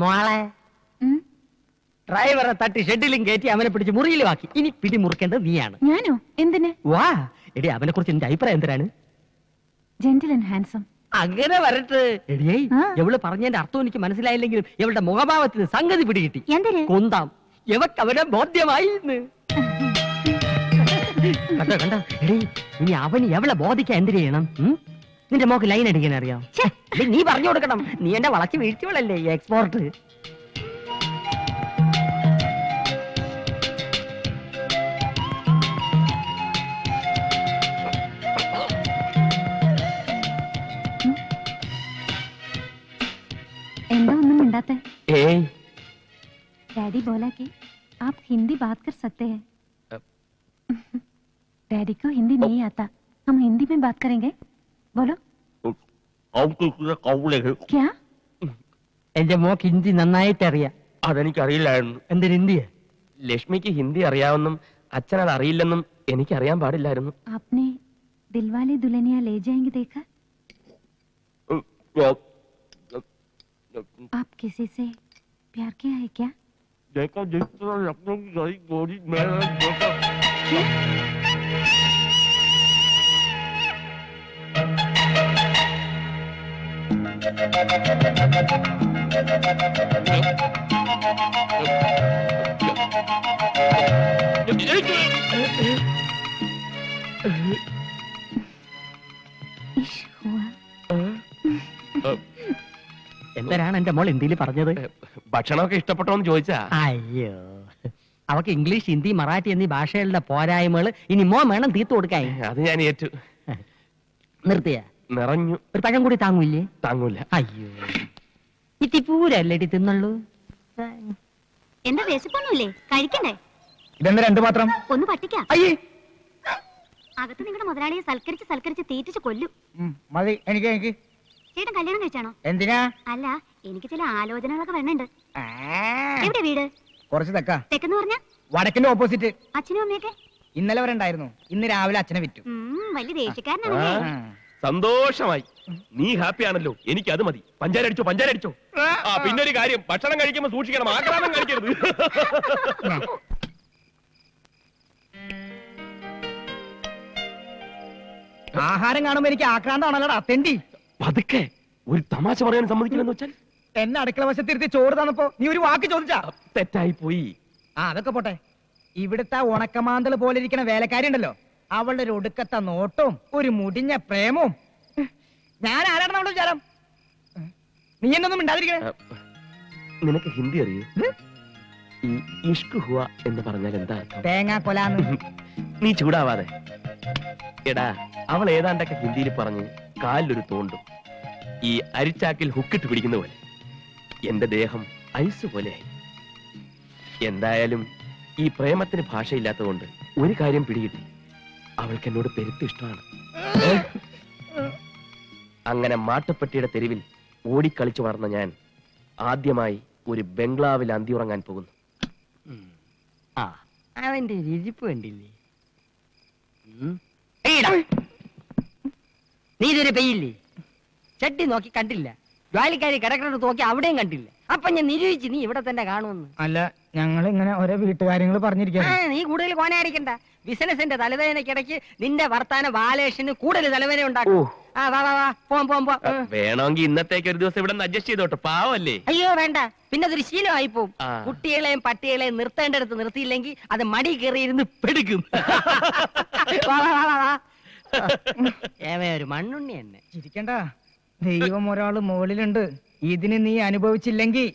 മോളെ ഡ്രൈവറെ തട്ടി ഷെഡിലും കയറ്റി അവനെ പിടിച്ച് മുറിയിലുമാക്കി. ഇനി പിടി മുറിക്കേണ്ടത് നീയാണ്. ഞാനോ? എന്തിന്? വാ എടി, അവനെ കുറിച്ച് നിന്റെ അഭിപ്രായം എന്തിനാണ്? Gentle and handsome. അങ്ങനെ വരട്ടെ എടിയേ. എവള് പറഞ്ഞതിന്റെ അർത്ഥം എനിക്ക് മനസ്സിലായില്ലെങ്കിലും ഇവളുടെ മുഖഭാവത്തിന് സംഗതി പിടികിട്ടി. കൊന്താം എവക്ക് അവനെ ബോധ്യമായി. കണ്ടോ കണ്ടോ എടി, ഇനി അവന് എവളെ ബോധിക്കാൻ എന്തിനു ചെയ്യണം? നിന്റെ മോക്ക് ലൈൻ അടിക്കാൻ അറിയാം? നീ പറഞ്ഞു കൊടുക്കണം. നീ എന്നെ വളച്ച് വീഴ്ചകളല്ലേ എക്സ്പോർട്ട്. എന്താ ഒന്നും മിണ്ടാത്തെ? डैडी बोला कि आप हिंदी बात कर सकते हैं। डैडी को हिंदी नहीं आता, हम हिंदी में बात करेंगे। बोलो क्या? എന്റെ മോക്ക് ഹിന്ദി നന്നായിട്ട് അറിയാം. അതെനിക്കറിയില്ലായിരുന്നു. എന്തിന് ഹിന്ദിയാ? ലക്ഷ്മിക്ക് ഹിന്ദി അറിയാമെന്നും അച്ഛൻ അത് അറിയില്ലെന്നും എനിക്കറിയാൻ പാടില്ലായിരുന്നു. आपने दिलवाले दुल्हनिया ले जाएंगे देखा? आप किसी से प्यार किया है क्या? देखा देखा लखनऊ की गई गोरी मेरा देखा। इश्क हुआ। എന്തിനാണ് എന്റെ മോൾ ഹിന്ദിയിൽ പറഞ്ഞത്? ഭക്ഷണമൊക്കെ ഇഷ്ടപ്പെട്ടോന്ന് ചോദിച്ചാ. അയ്യോ, അവക്ക് ഇംഗ്ലീഷ്, ഹിന്ദി, മറാഠി എന്നീ ഭാഷകളുടെ പോരായ്മകൾ ഇനി മോ വേണം തീർത്തു കൊടുക്കാൻ. അത് ഞാൻ ഏറ്റു. നിർത്തിയ നിറഞ്ഞു. ഒരു പഴം കൂടി താങ്ങൂല്ലേ? താങ്ങൂല. അയ്യോ, ഇത്തിപ്പൂരല്ലേടി തിന്നുള്ളൂ. എന്താ വിശപ്പൊന്നുമില്ലേ? കഴിക്കണ്ടേ? ഇതെന്താ രണ്ടു മാത്രം? ഒന്ന് പട്ടിക്കാം. അയ്യേ, അകത്ത് നിങ്ങളുടെ മുതലാളിയെ സൽക്കരിച്ച് തീറ്റിച്ച് കൊല്ലും. മതി. എനിക്ക് ചേട്ടൻ കല്യാണം കഴിച്ചാണോ? എന്തിനാ? അല്ല, എനിക്ക് ചില ആലോചനകളൊക്കെ വരണുണ്ട്. എവിടെ വീട്? കുറച്ച് തെക്കെന്ന് പറഞ്ഞാ വടക്കിന്റെ ഓപ്പോസിറ്റ്. അച്ഛനും അമ്മയൊക്കെ ഇന്നലെ വരെ ഉണ്ടായിരുന്നു. ഇന്ന് രാവിലെ അച്ഛനെ വിറ്റു. വലിയ ദേഷ്യക്കാരനാണല്ലേ? സന്തോഷമായി. നീ ഹാപ്പി ആണല്ലോ, എനിക്ക് അത് മതി. പഞ്ചാര അടിച്ചോ, പഞ്ചാര അടിച്ചോ. പിന്നെ ഒരു കാര്യം, ഭക്ഷണം കഴിക്കുമ്പോ സൂക്ഷിക്കണം, ആക്രാന്തം കഴിക്കരുത്. ആഹാരം കാണുമ്പോ എനിക്ക് ആക്രാന്താണല്ലോടാ തെണ്ടി. പതുക്കെ, ഒരു തമാശ പറയാൻ സമ്മതിക്കില്ലെന്ന് വെച്ചാൽ എന്നെ അടുക്കള വശത്തിരുത്തി ചോറ് തന്നപ്പോ നീ ഒരു വാക്ക് ചോദിച്ചാ? തെറ്റായി പോയി. അതൊക്കെ പോട്ടെ. ഇവിടുത്തെ ഉണക്കമാന്തൽ പോലെ ഇരിക്കണ വേലക്കാരി ഉണ്ടല്ലോ, അവളുടെ ഒരു ഒടുക്കത്തെ നോട്ടവും ഒരു മുടിഞ്ഞ പ്രേമവും. ഞാൻ ആരാണെന്ന് അവളുടെ വിചാരം? നീ എന്നൊന്നും മിണ്ടാതിരിക്കണേ. നിനക്ക് ഹിന്ദി അറിയൂ? ഈ ഇഷ്ക് ഹുവ എന്ന് പറഞ്ഞാൽ എന്താ? തേങ്ങാ കൊലാന്ന്. നീ ചൂടാവാതെ. എടാ, അവൾ ഏതാണ്ടൊക്കെ ഹിന്ദിയിൽ പറഞ്ഞ് കാലിലൊരു തോണ്ടും. ഈ അരിച്ചാക്കിൽ ഹുക്കിട്ട് പിടിക്കുന്ന പോലെ എന്റെ ദേഹം ഐസ് പോലെയായി. എന്തായാലും ഈ പ്രേമത്തിന് ഭാഷയില്ലാത്തതുകൊണ്ട് ഒരു കാര്യം പിടികിട്ടി, അവൾക്ക് എന്നോട് പെരുത്ത് ഇഷ്ടമാണ്. അങ്ങനെ മാട്ടുപ്പെട്ടിയുടെ തെരുവിൽ ഓടിക്കളിച്ചു വളർന്ന ഞാൻ ആദ്യമായി ഒരു ബംഗ്ലാവിൽ അന്തിയുറങ്ങാൻ പോകുന്നു. അവന്റെ രുചിപ്പ് കണ്ടില്ലേ? നീ ഇതുവരെ പെയ്യില്ലേ? ചട്ടി നോക്കി കണ്ടില്ല, ജോലിക്കാരി കിടക്കുന്നത് നോക്കി അവിടെയും കണ്ടില്ല. അപ്പൊ ഞാൻ നിരൂപിച്ച് നീ ഇവിടെ തന്നെ കാണുമെന്ന്. അല്ല, ഞങ്ങൾ ഇങ്ങനെ ഓരോ വീട്ടുകാര്യങ്ങൾ പറഞ്ഞിരിക്കാ. നീ കൂടുതൽ കോനയടിക്കണ്ട. ബിസിനസിന്റെ തലവേദനക്കിടയ്ക്ക് നിന്റെ വർത്താന ബാലേഷന് കൂടുതൽ തലവേദന ഉണ്ടാക്കും. വേണമെങ്കിൽ ഇന്നത്തേക്ക് ഒരു ദിവസം ഇവിടെ അഡ്ജസ്റ്റ് ചെയ്തോട്ടെ, പാവല്ലേ? അയ്യോ വേണ്ട, പിന്നെ അതൊരു ശീലമായി പോവും. കുട്ടികളെയും പട്ടികളെയും നിർത്തേണ്ടടുത്ത് നിർത്തിയില്ലെങ്കിൽ അത് മടി കയറിയിരുന്ന് പെടുക്കും. ഒരു മണ്ണുണ്ണി തന്നെ. ചിരിക്കണ്ട, ദൈവം ഒരാള് മുകളിലുണ്ട്. ഇതിന് നീ അനുഭവിച്ചില്ലെങ്കിൽ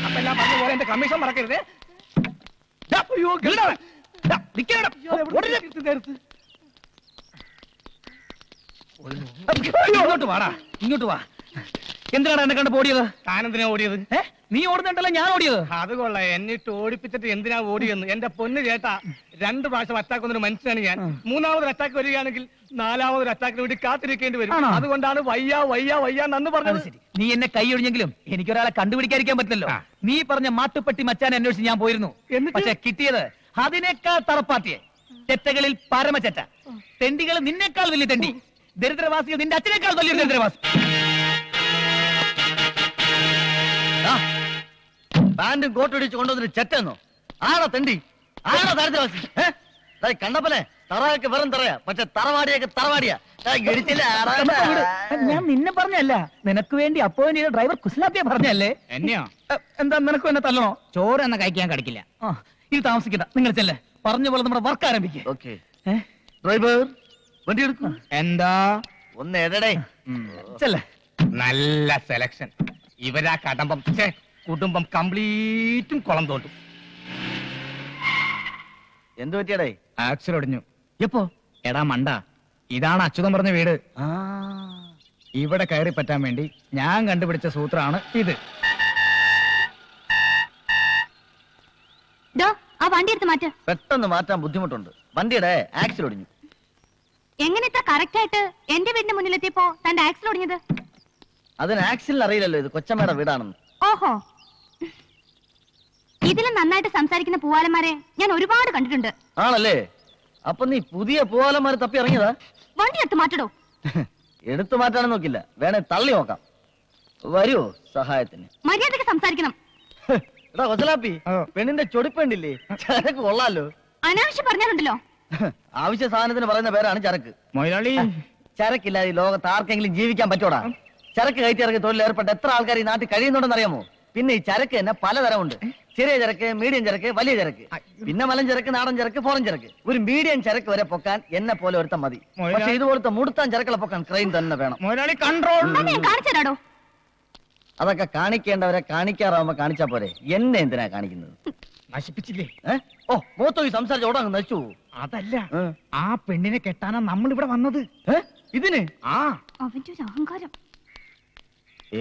അപ്പെല്ലാം പറഞ്ഞ പോലെ എന്റെ കമ്മീഷൻ മറക്കരുത്. ഇങ്ങോട്ട് വാടാ, ഇങ്ങോട്ട് വാ. എന്തിനാണ് എന്നെ കണ്ട് ഓടിയത്? താനെന്തിനാ ഓടിയത്? നീ ഓടുന്നുണ്ടല്ലോ, ഞാൻ ഓടിയത്. അത് കൊള്ളാം, എന്നിട്ട് ഓടിപ്പിച്ചിട്ട് എന്തിനാ ഓടിയെന്ന്. എന്റെ പൊന്ന് ചേട്ടാ, 2 പ്രാവശ്യം അറ്റാക്ക് വന്നൊരു മനുഷ്യനാണ് ഞാൻ. 3ാമതൊരു അറ്റാക്ക് വരികയാണെങ്കിൽ 4ാമതൊരു അറ്റാക്കിന് വേണ്ടി കാത്തിരിക്കേണ്ടി വരും. അതുകൊണ്ടാണ് വയ്യ വയ്യ വയ്യ നന്ന് പറഞ്ഞത്. ശരി, നീ എന്നെ കൈ ഒഴിഞ്ഞെങ്കിലും എനിക്കൊരാളെ കണ്ടുപിടിക്കാതിരിക്കാൻ പറ്റില്ലല്ലോ. നീ പറഞ്ഞ മാട്ടുപ്പെട്ടി മച്ചാൻ അന്വേഷിച്ച് ഞാൻ പോയിരുന്നു. പക്ഷെ കിട്ടിയത് അതിനേക്കാൾ തറപ്പാത്തിയെ. ചെറ്റകളിൽ പരമചെറ്റ. തെണ്ടികൾ നിന്നേക്കാൾ വലിയ തെണ്ടി. ദരിദ്രവാസികൾ നിന്റെ അച്ഛനേക്കാൾ വലിയ ദരിദ്രവാസി. പാന്റും കോട്ടും ഇടിച്ച് കൊണ്ടുവന്നിട്ട് ചെറ്റെന്നോ? ആണോ തെണ്ടി? ആണോ ദരിദ്രവാസി? കണ്ടപ്പല്ലേ തറയൊക്കെ വെറും തറയാ, പക്ഷെ തറവാടിയൊക്കെ തറവാടിയാ. ഞാൻ നിന്നെ പറഞ്ഞല്ല, നിനക്ക് വേണ്ടി അപ്പോയിന്റ് ചെയ്ത ഡ്രൈവർ കുസ്ലാപ്പിയെ പറഞ്ഞല്ലേ. എന്നെയോ? എന്താ നിനക്കും എന്നെ തല്ലണോ? ചോറ് എന്നെ കഴിക്കാൻ കടിക്കില്ല. ഇത് താമസിക്കണ്ട, നിങ്ങൾ ചെല്ലേ. പറഞ്ഞ പോലെ നമ്മുടെ വർക്ക് ആരംഭിക്കുക. ഡ്രൈവർ വണ്ടി എടുക്കും. എന്താ ഒന്ന് എടടേ. ചെല്ലേ. നല്ല സെലക്ഷൻ. ഇവരാ കടമ്പം കുടുംബം കംപ്ലീറ്റും കുളം തോണ്ടും. എന്ത് പറ്റിയടേ? ആക്സിൽ ഒടിഞ്ഞു. എപ്പോ? എടാ മണ്ട, ഇതാണ് അച്യുതം പറഞ്ഞ വീട്. ഇവിടെ കയറി പറ്റാൻ വേണ്ടി ഞാൻ കണ്ടുപിടിച്ച സൂത്രമാണ് ഇത്. ആ വണ്ടി എടുത്ത് മാറ്റ. പെട്ടെന്ന് മാറ്റാൻ ബുദ്ധിമുട്ടുണ്ട്. വണ്ടിയുടെ ആക്സിൽ ഒടിഞ്ഞു. എങ്ങനെ ഇത്ര കറക്റ്റ് ആയിട്ട് എന്റെ വീടിന്റെ മുന്നിലെത്തിയപ്പോ തന്റെ ആക്സിൽ ഒടിഞ്ഞത്? അതിന് ആക്സിലിന് അറിയില്ലല്ലോ ഇത് കൊച്ചമ്മയുടെ വീടാണെന്ന്. ഓഹോ, ഇതിലും നന്നായിട്ട് സംസാരിക്കുന്ന പൂവാലന്മാരെ ഞാൻ ഒരുപാട് കണ്ടിട്ടുണ്ട്. ആണല്ലേ? അപ്പൊ നീ പുതിയ പൂവാലന്മാരെ തപ്പി ഇറങ്ങിയതാ? വണ്ടി എടുത്ത് മാറ്റടോ. എടുത്തു മാറ്റാനും നോക്കില്ല, വേണേ തള്ളി നോക്കാം. വരുവോ സഹായത്തിന്? മര്യാദക്ക് സംസാരിക്കണം. എടാ കൊച്ചലാപ്പി, പെണ്ണിന്റെ ചൊടിപ്പെണ്ടില്ലേ? ചരക്ക് കൊള്ളാലോ. അനാവശ്യം പറഞ്ഞാലുണ്ടല്ലോ. ആവശ്യ സാധനത്തിന് പറയുന്ന പേരാണ് ചരക്ക്. മൊയ്ലാളി, ചരക്കില്ലാതെ ഈ ലോകത്ത് ആർക്കെങ്കിലും ജീവിക്കാൻ പറ്റൂടാ? ചരക്ക് കയറ്റി ഇറക്കി തൊഴിൽ ഏർപ്പെട്ട എത്ര ആൾക്കാർ ഈ നാട്ടിൽ കഴിയുന്നുണ്ടെന്ന് അറിയാമോ? പിന്നെ ഈ ചരക്ക് തന്നെ പലതരമുണ്ട്. ചെറിയ ചരക്ക്, മീഡിയം ചരക്ക്, വലിയ ചരക്ക്, പിന്നെ മലം ചരക്ക്, നാടൻ ചരക്ക്, ഫോറൻ ചരക്ക്. ഒരു മീഡിയം ചരക്ക് വരെ പൊക്കാൻ എന്നെ പോലെ ഒരുത്തം മതി. പക്ഷെ ഇതുപോലത്തെ മുടുത്താൻ ചരക്കുകളെ പൊക്കാൻ ക്രെയിൻ തന്നെ വേണം. മൊയ്ലാളി കൺട്രോൾ. കാണിച്ചതാടോ. അതൊക്കെ കാണിക്കേണ്ടവരെ കാണിക്കാറാവുമ്പോ കാണിച്ചാ പോരെ, എന്നെ എന്തിനാ കാണിക്കുന്നത്? നശിപ്പിച്ചില്ലേ? ഓ മൂത്തോ ഈ സംസാരിച്ച ഓടാ നശിച്ചു. അതല്ല, ആ പെണ്ണിനെ കെട്ടാനാ നമ്മൾ ഇവിടെ വന്നത്. ഇതിന് അവന്റെ ഒരു അഹങ്കാരം.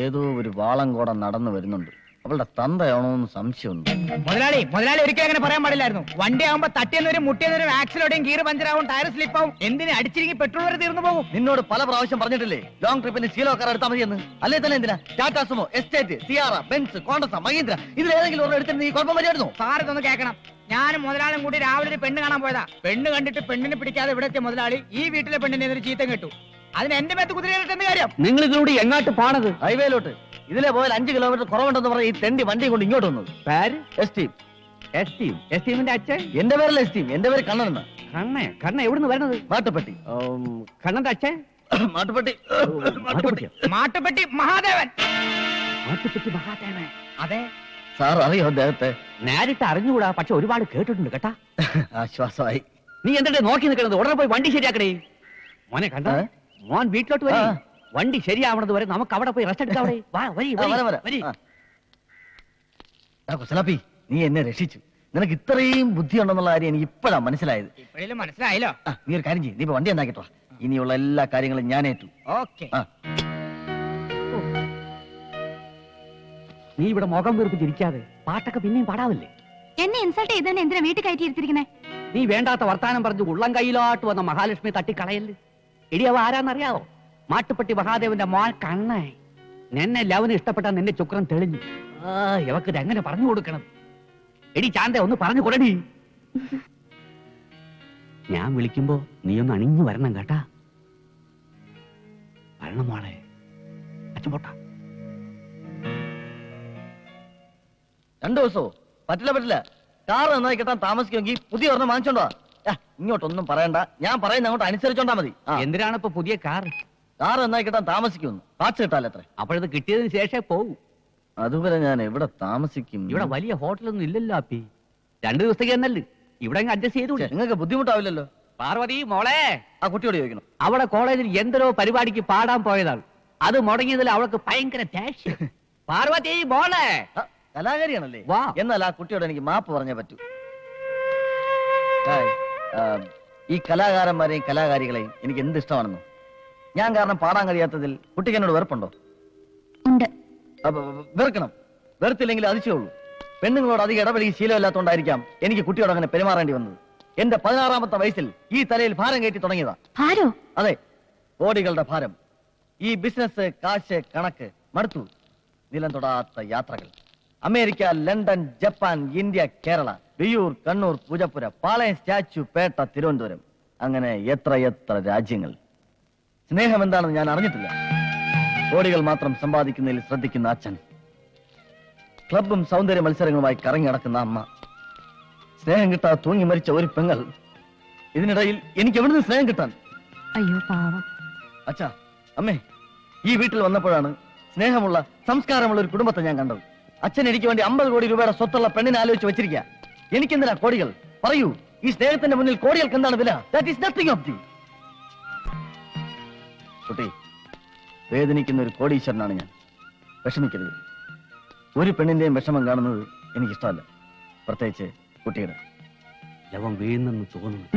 ഏതോ ഒരു വാളംകോടം നടന്നു വരുന്നുണ്ട്. അവളുടെ തന്തയാണോന്ന് സംശയമുണ്ട്. മുതലാളി ഒരിക്കലും അങ്ങനെ പറയാൻ പാടില്ലായിരുന്നു. വണ്ടി ആവുമ്പോ തട്ടിയെന്നവരും മുട്ടിയെന്നവരും ആക്സിലോടെയും ഗീർ പഞ്ചറാവും, ടയർ സ്ലിപ്പാവും, എന്തിന് അടിച്ചിരിക്കും പെട്രോൾ വരെ തീർന്നു പോകും. നിന്നോട് പല പ്രാവശ്യം പറഞ്ഞിട്ടില്ലേ ലോങ് ട്രിപ്പിന് ശീലോ കാർ എടുത്താൽ മതിയെന്ന്? അല്ലേ തന്നെ എന്തിനാ Tata Sumo, Estate, Sierra, Benz, Contessa, Mahindra ഇതിലേതെങ്കിലും ഒരെണ്ണം എടുത്തിട്ട് നീ കുഴപ്പം വരികയായിരുന്നു? സാർ ഇതൊന്ന് കേൾക്കണം. ഞാനും മുതലാളും കൂടി രാവിലെ ഒരു പെണ്ണ് കാണാൻ പോയതാ. പെണ്ണ് കണ്ടിട്ട് പെണ്ണിനെ പിടിക്കാതെ ഇവിടെ എത്തിയ മുതലാളി ഈ വീട്ടിലെ പെണ്ണിനെ ഒരു ചീത്തം കേട്ടു. അതിന് എന്റെ മേത്ത് കുതിരയിട്ട് എന്ത് കാര്യം? നിങ്ങൾ ഇതിലൂടെ എങ്ങോട്ട് പോണത്? ഹൈവേയിലോട്ട്. ഇതിലെ പോയാൽ 5 കിലോമീറ്റർ കുറവുണ്ടെന്ന് പറഞ്ഞ ഈ തെണ്ടി വണ്ടി കൊണ്ട് ഇങ്ങോട്ട് വന്നത്. പേര് എസ്റ്റീം. എസ്റ്റീമിന്റെ അച്ഛൻ? എന്റെ പേരല്ല എസ്റ്റീം, എന്റെ പേര് കണ്ണനെന്ന്. കണ്ണ എവിടുന്ന് വരുന്നത്? മാട്ടുപ്പെട്ടി. കണ്ണന്റെ അച്ഛൻ? മാട്ടുപ്പെട്ടി. മാട്ടുപ്പെട്ടി മഹാദേവൻ. മാട്ടുപ്പെട്ടി മഹാദേവൻ? അതെ. സാർ അറിയോ അദ്ദേഹത്തെ? നേരിട്ട് അറിഞ്ഞുകൂടാ, പക്ഷെ ഒരുപാട് കേട്ടിട്ടുണ്ട് കേട്ടാ. ആശ്വാസമായി. നീ എന്തിട്ട് നോക്കി നിൽക്കണത്? ഉടനെ പോയി വണ്ടി ശരിയാക്കണേ. മോനെ കണ്ട, മോൻ വീട്ടിലോട്ട് വരി. വണ്ടി ശരിയാവണത് വരെ നമുക്ക് അവിടെ പോയി റെസ്റ്റ് എടുക്കാം. കുസലാപ്പി, നീ എന്നെ രക്ഷിച്ചു. നിനക്ക് ഇത്രയും ബുദ്ധി ഉണ്ടെന്നുള്ള കാര്യം എനിക്ക് ഇപ്പോഴാ മനസ്സിലായത്. ഇപ്പോഴും മനസ്സിലായല്ലോ. നീ ഒരു കാര്യം ചെയ്യും, നീ ഇപ്പൊ വണ്ടി എന്താക്കിട്ടോ. ഇനിയുള്ള എല്ലാ കാര്യങ്ങളും ഞാൻ ഏറ്റു. ഓക്കെ. നീ ഇവിടെ മുഖം വീർപ്പിച്ചിരിക്കാതെ പാട്ടൊക്കെ പിന്നെയും പാടാവില്ലേ? എന്നെ ഇൻസൾട്ട് ചെയ്തന്നെ എന്തിനാ വീട്ടിൽ കയറ്റി ഇരുത്തിരിക്കണേ? നീ വേണ്ടാത്ത വർത്താനം പറഞ്ഞു ഉള്ളം കയ്യിലോട്ട് വന്ന മഹാലക്ഷ്മി തട്ടിക്കളയല്ലേ. എടി അവ ആരാന്നറിയാവോ? മാട്ടുപ്പെട്ടി മഹാദേവന്റെ മോൾ കണ്ണേ. നിന്നെ ലവന് ഇഷ്ടപ്പെട്ടാ നിന്റെ ചുക്രം തെളിഞ്ഞു. ഇവക്ക് ഇത് എങ്ങനെ പറഞ്ഞു കൊടുക്കണം? എടി ചാന്ത ഒന്ന് പറഞ്ഞു കൊടുടി. ഞാൻ വിളിക്കുമ്പോ നീ ഒന്ന് അണിഞ്ഞു വരണം കേട്ടാ. വരണം മോളെ. അച്ഛൻ പോട്ടാ. 2 ദിവസമോ? പറ്റില്ല. കാർ നന്നായി കിട്ടാൻ താമസിക്കുമെങ്കിൽ പുതിയ ഒരെണ്ണം വാങ്ങിച്ചോണ്ടോ. ഇങ്ങോട്ടൊന്നും പറയണ്ട, ഞാൻ പറയുന്ന അങ്ങോട്ട് അനുസരിച്ചോണ്ടാ മതി. എന്തിനാണ് ഇപ്പൊ പുതിയ കാർ? കാർ നന്നായി കിട്ടാൻ താമസിക്കുമെന്ന്. പാച്ച് കിട്ടാൽ എത്ര? അപ്പോഴത് കിട്ടിയതിന് ശേഷം പോവും. അതുവരെ ഞാൻ എവിടെ താമസിക്കും? ഇവിടെ വലിയ ഹോട്ടലൊന്നും ഇല്ലല്ലോ അപ്പി. 2 ദിവസത്തേക്ക് എന്നല്ലേ ഇവിടെ അഡ്ജസ്റ്റ് ചെയ്തു. നിങ്ങൾക്ക് ബുദ്ധിമുട്ടാവില്ലല്ലോ. പാർവതി മോളെ, ആ കുട്ടിയോട് ചോദിക്കണം. അവളെ കോളേജിൽ എന്തോ പരിപാടിക്ക് പാടാൻ പോയതാണ്. അത് മുടങ്ങിയതിൽ അവൾക്ക് ഭയങ്കര ദേഷ്യം. പാർവതി മോളെ. കലാകാരിയാണല്ലേ? വാ. എന്നാൽ ആ കുട്ടിയോട് എനിക്ക് മാപ്പ് പറഞ്ഞേ പറ്റൂ. ഈ കലാകാരന്മാരെയും കലാകാരികളെയും എനിക്ക് എന്ത് ഇഷ്ടമാണെന്നോ. ഞാൻ കാരണം പാടാൻ കഴിയാത്തതിൽ കുട്ടിക്ക് എന്നോട് വെറുപ്പുണ്ടോ? ഉണ്ട്. വെറുക്കണം. വെറുത്തില്ലെങ്കിൽ അതിശയുള്ളൂ. പെണ്ണുങ്ങളോട് അധികം ഇടപെടുകയും ശീലമില്ലാത്തതുകൊണ്ടായിരിക്കാം എനിക്ക് കുട്ടിയോട് അങ്ങനെ പെരുമാറേണ്ടി വന്നത്. എന്റെ 16ാമത്തെ വയസ്സിൽ ഈ തലയിൽ ഭാരം കയറ്റി തുടങ്ങിയതാ. ഭാരോ? അതെ, കോടികളുടെ ഭാരം. ഈ ബിസിനസ്, കാശ്, കണക്ക് മടുത്തു. നിലം തൊടാത്ത യാത്രകൾ. America, London, Japan, India, Kerala, Viyyur, Kannur, Poojappura, Palayam, statue, Pettah, Thiruvananthapuram, അങ്ങനെ എത്ര രാജ്യങ്ങൾ. സ്നേഹം എന്താണെന്ന് ഞാൻ അറിഞ്ഞിട്ടില്ല. കോടികൾ മാത്രം സമ്പാദിക്കുന്നതിൽ ശ്രദ്ധിക്കുന്ന അച്ഛൻ, ക്ലബും സൗന്ദര്യ മത്സരങ്ങളുമായി കറങ്ങി നടക്കുന്ന അമ്മ, സ്നേഹം കിട്ടാതെ തൂങ്ങി മരിച്ച ഒരു പെങ്ങൾ. ഇതിനിടയിൽ എനിക്ക് എവിടുന്ന് സ്നേഹം കിട്ടാൻ? അയ്യോ പാവം. അച്ഛാ, അമ്മേ, ഈ വീട്ടിൽ വന്നപ്പോഴാണ് സ്നേഹമുള്ള സംസ്കാരമുള്ള ഒരു കുടുംബത്തെ ഞാൻ കണ്ടത്. അച്ഛൻ എനിക്ക് വേണ്ടി 50 കോടി രൂപയുടെ സ്വത്തുള്ള പെണ്ണിനെ ആലോചിച്ച് വെച്ചിരിക്കുക. എനിക്കെന്തിനാ കോടികൾ? പറയൂ, ഈ സ്നേഹത്തിന്റെ മുന്നിൽ കോടികൾക്ക് എന്താണ് വില? That is nothing of the. കുട്ടി, വേദനിക്കുന്ന ഒരു കോടീശ്വരനാണ് ഞാൻ. വിഷമിക്കരുത്. ഒരു പെണ്ണിന്റെയും വിഷമം കാണുന്നത് എനിക്കിഷ്ടമല്ല, പ്രത്യേകിച്ച് കുട്ടിയുടെ. ലവൻ വീഴുന്നെന്ന് തോന്നുന്നു.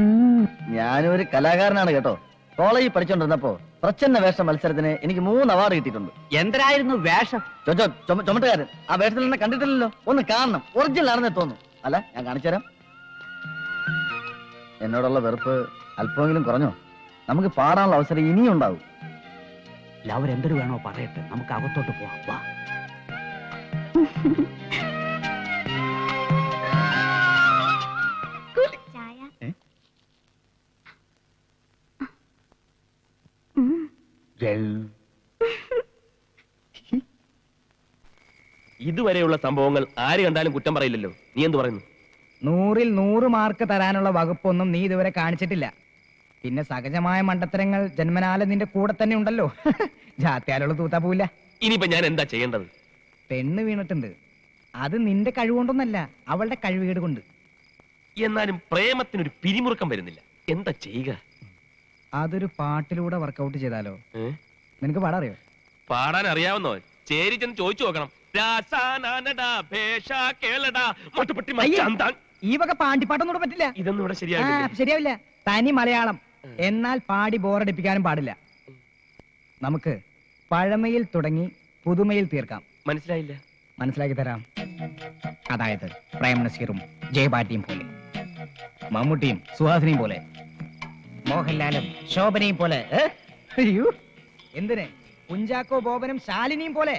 ഞാനൊരു കലാകാരനാണ് കേട്ടോ. കോളേജിൽ പഠിച്ചോണ്ടിരുന്നപ്പോ പ്രച്ഛന്ന വേഷ മത്സരത്തിന് എനിക്ക് 3 അവാർഡ് കിട്ടിയിട്ടുണ്ട്. എന്തരായിരുന്നു വേഷം? ചുമട്ടുകാരൻ. ആ വേഷത്തിൽ എന്നെ കണ്ടിട്ടില്ലല്ലോ. ഒന്ന് കാണണം, ഒറിജിനൽ ആണെന്നേ തോന്നുന്നു. അല്ല, ഞാൻ കാണിച്ചു തരാം. എന്നോടുള്ള വെറുപ്പ് അല്പമെങ്കിലും കുറഞ്ഞോ? നമുക്ക് പാടാനുള്ള അവസരം ഇനിയും ഉണ്ടാവും. ലവർ എന്തൊരു വേണോ പറയട്ടെ, നമുക്ക് അകത്തോട്ട് പോവാം. വാ. ചായ. ഇതുവരെയുള്ള സംഭവങ്ങൾ ആര് കണ്ടാലും കുറ്റം പറയില്ലല്ലോ. നീ എന്ത് പറയുന്നു? 100-ൽ 100 മാർക്ക് തരാനുള്ള വകുപ്പൊന്നും നീ ഇതുവരെ കാണിച്ചിട്ടില്ല. പിന്നെ സഹജമായ മണ്ടത്തരങ്ങൾ ജന്മനാല നിന്റെ കൂടെ തന്നെ ഉണ്ടല്ലോ. ജാത്യാലുള്ള തൂത്താ പോവില്ല. ഇനിയിപ്പോ ഞാൻ എന്താ ചെയ്യേണ്ടത്? പെണ്ണ് വീണിട്ടുണ്ട്. അത് നിന്റെ കഴിവുകൊണ്ടൊന്നല്ല, അവളുടെ കഴിവുകേട് കൊണ്ട്. എന്നാലും പ്രേമത്തിനൊരു പിരിമുറുക്കം വരുന്നില്ല. എന്താ ചെയ്യുക? അതൊരു പാട്ടിലൂടെ വർക്കൗട്ട് ചെയ്താലോ? ഏ? നിനക്ക് പാടാറിയോ? പാടാൻ അറിയാവുന്നോ? ചേരി ചെന്ന് ചോദിച്ചു നോക്കണം. ഈ വക പാണ്ടിപ്പാട്ടൊന്നും പറ്റില്ല. ഇതൊന്നും ഇവിടെ ശരിയാകില്ല. ശരിയാവില്ല. തനി മലയാളം. എന്നാൽ പാടി ബോറടിപ്പിക്കാനും പാടില്ല. നമുക്ക് പഴമയിൽ തുടങ്ങി പുതുമയിൽ തീർക്കാം. മനസ്സിലായില്ല. മനസ്സിലാക്കി തരാം. അതായത് പ്രേം നസീറും ജയപാട്ടിയും പോലെ, മമ്മൂട്ടിയും സുഹാസിനിയും പോലെ, മോഹൻലാലും ശോഭനയും പോലെ. അയ്യോ, എന്തിന് കുഞ്ചാക്കോ ബോബനും ശാലിനിയും പോലെ.